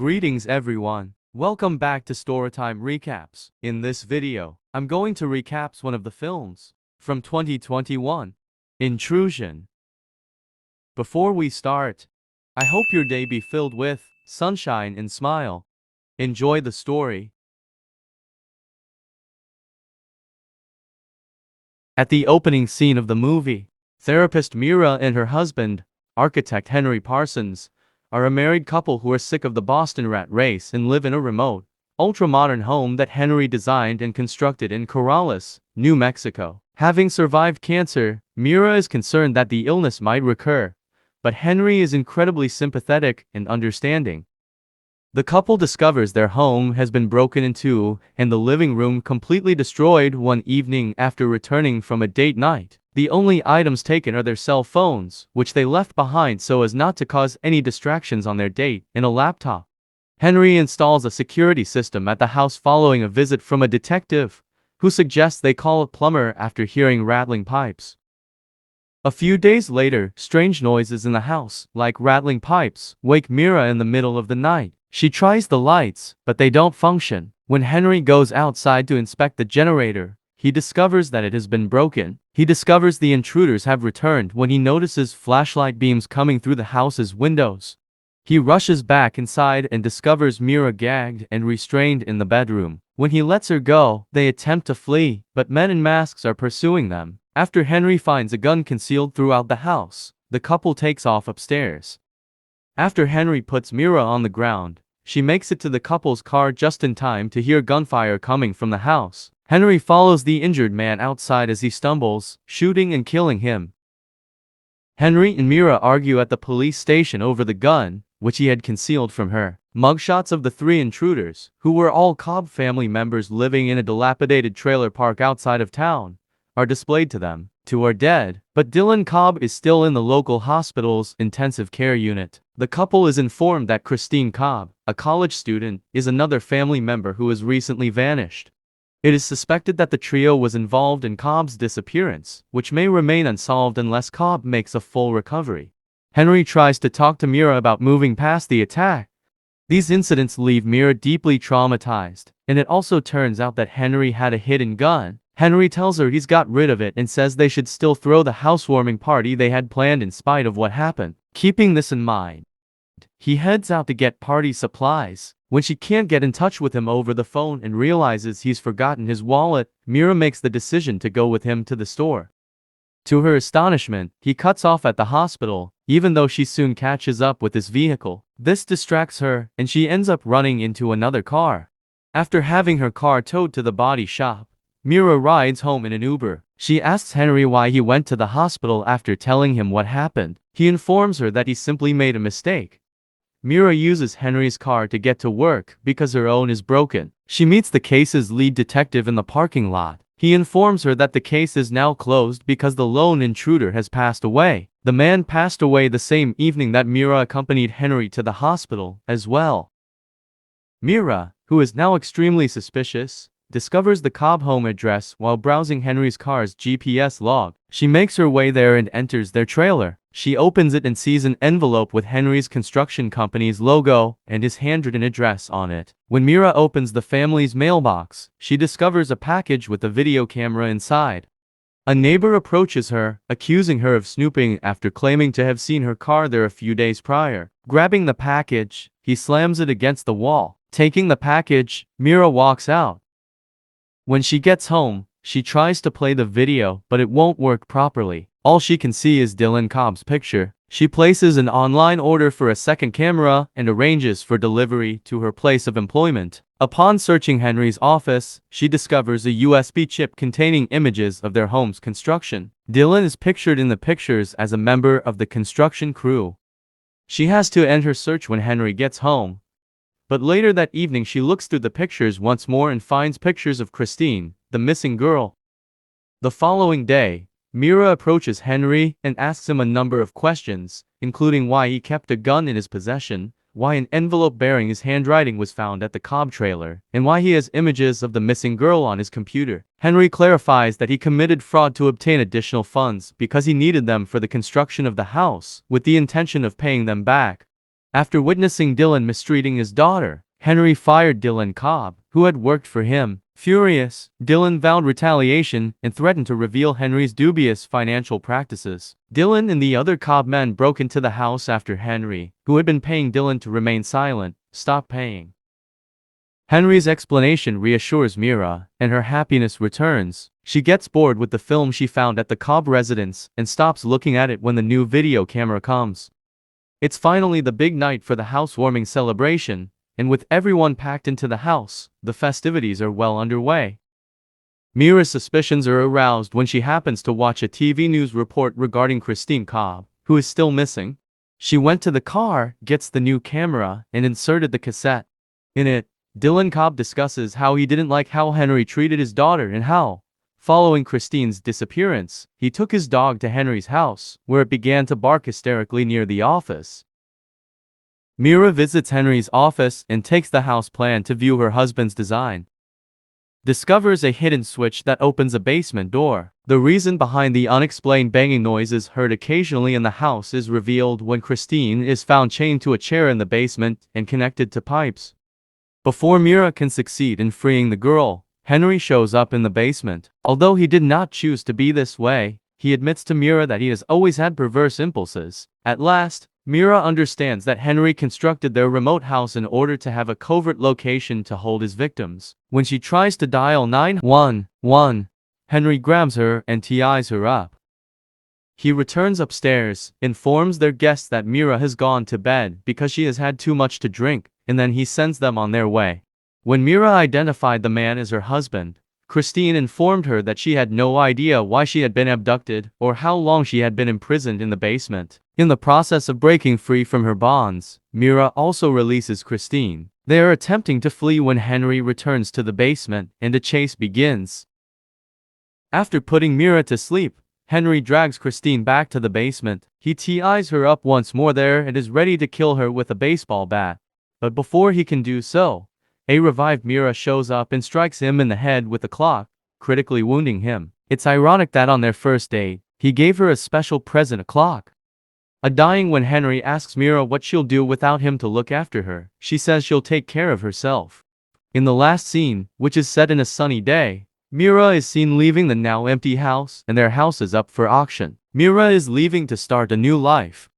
Greetings everyone. Welcome back to Storytime Recaps. In this video, I'm going to recap one of the films from 2021, Intrusion. Before we start, I hope your day be filled with sunshine and smile. Enjoy the story. At the opening scene of the movie, therapist Mira and her husband, architect Henry Parsons, are a married couple who are sick of the Boston rat race and live in a remote, ultra-modern home that Henry designed and constructed in Corrales, New Mexico. Having survived cancer, Mira is concerned that the illness might recur, but Henry is incredibly sympathetic and understanding. The couple discovers their home has been broken into and the living room completely destroyed one evening after returning from a date night. The only items taken are their cell phones, which they left behind so as not to cause any distractions on their date, and a laptop. Henry installs a security system at the house following a visit from a detective, who suggests they call a plumber after hearing rattling pipes. A few days later, strange noises in the house, like rattling pipes, wake Mira in the middle of the night. She tries the lights, but they don't function. When Henry goes outside to inspect the generator, he discovers that it has been broken. He discovers the intruders have returned when he notices flashlight beams coming through the house's windows. He rushes back inside and discovers Mira gagged and restrained in the bedroom. When he lets her go, they attempt to flee, but men in masks are pursuing them. After Henry finds a gun concealed throughout the house, the couple takes off upstairs. After Henry puts Mira on the ground, she makes it to the couple's car just in time to hear gunfire coming from the house. Henry follows the injured man outside as he stumbles, shooting and killing him. Henry and Mira argue at the police station over the gun, which he had concealed from her. Mugshots of the three intruders, who were all Cobb family members living in a dilapidated trailer park outside of town, are displayed to them. Two are dead, but Dylan Cobb is still in the local hospital's intensive care unit. The couple is informed that Christine Cobb, a college student, is another family member who has recently vanished. It is suspected that the trio was involved in Cobb's disappearance, which may remain unsolved unless Cobb makes a full recovery. Henry tries to talk to Mira about moving past the attack. These incidents leave Mira deeply traumatized, and it also turns out that Henry had a hidden gun. Henry tells her he's got rid of it and says they should still throw the housewarming party they had planned in spite of what happened. Keeping this in mind, he heads out to get party supplies. When she can't get in touch with him over the phone and realizes he's forgotten his wallet, Mira makes the decision to go with him to the store. To her astonishment, he cuts off at the hospital, even though she soon catches up with his vehicle. This distracts her, and she ends up running into another car. After having her car towed to the body shop, Mira rides home in an Uber. She asks Henry why he went to the hospital after telling him what happened. He informs her that he simply made a mistake. Mira uses Henry's car to get to work because her own is broken. She meets the case's lead detective in the parking lot. He informs her that the case is now closed because the lone intruder has passed away. The man passed away the same evening that Mira accompanied Henry to the hospital as well. Mira, who is now extremely suspicious, discovers the Cobb home address while browsing Henry's car's GPS log. She makes her way there and enters their trailer. She opens it and sees an envelope with Henry's construction company's logo and his handwritten address on it. When Mira opens the family's mailbox, she discovers a package with a video camera inside. A neighbor approaches her, accusing her of snooping after claiming to have seen her car there a few days prior. Grabbing the package, he slams it against the wall. Taking the package, Mira walks out. When she gets home, she tries to play the video, but it won't work properly. All she can see is Dylan Cobb's picture. She places an online order for a second camera and arranges for delivery to her place of employment. Upon searching Henry's office, she discovers a USB chip containing images of their home's construction. Dylan is pictured in the pictures as a member of the construction crew. She has to end her search when Henry gets home. But later that evening she looks through the pictures once more and finds pictures of Christine, the missing girl. The following day, Mira approaches Henry and asks him a number of questions, including why he kept a gun in his possession, why an envelope bearing his handwriting was found at the Cobb trailer, and why he has images of the missing girl on his computer. Henry clarifies that he committed fraud to obtain additional funds because he needed them for the construction of the house, with the intention of paying them back. After witnessing Dylan mistreating his daughter, Henry fired Dylan Cobb, who had worked for him. Furious, Dylan vowed retaliation and threatened to reveal Henry's dubious financial practices. Dylan and the other Cobb men broke into the house after Henry, who had been paying Dylan to remain silent, stopped paying. Henry's explanation reassures Mira, and her happiness returns. She gets bored with the film she found at the Cobb residence and stops looking at it when the new video camera comes. It's finally the big night for the housewarming celebration, and with everyone packed into the house, the festivities are well underway. Mira's suspicions are aroused when she happens to watch a TV news report regarding Christine Cobb, who is still missing. She went to the car, gets the new camera, and inserted the cassette. In it, Dylan Cobb discusses how he didn't like how Henry treated his daughter and how, following Christine's disappearance, he took his dog to Henry's house, where it began to bark hysterically near the office. Mira visits Henry's office and takes the house plan to view her husband's design. Discovers a hidden switch that opens a basement door. The reason behind the unexplained banging noises heard occasionally in the house is revealed when Christine is found chained to a chair in the basement and connected to pipes. Before Mira can succeed in freeing the girl, Henry shows up in the basement. Although he did not choose to be this way, he admits to Mira that he has always had perverse impulses. At last, Mira understands that Henry constructed their remote house in order to have a covert location to hold his victims. When she tries to dial 911, Henry grabs her and ties her up. He returns upstairs, informs their guests that Mira has gone to bed because she has had too much to drink, and then he sends them on their way. When Mira identified the man as her husband, Christine informed her that she had no idea why she had been abducted or how long she had been imprisoned in the basement. In the process of breaking free from her bonds, Mira also releases Christine. They are attempting to flee when Henry returns to the basement and a chase begins. After putting Mira to sleep, Henry drags Christine back to the basement. He ties her up once more there and is ready to kill her with a baseball bat. But before he can do so, a revived Mira shows up and strikes him in the head with a clock, critically wounding him. It's ironic that on their first date, he gave her a special present, a clock. Dying when Henry asks Mira what she'll do without him to look after her, she says she'll take care of herself. In the last scene, which is set in a sunny day, Mira is seen leaving the now empty house and their house is up for auction. Mira is leaving to start a new life.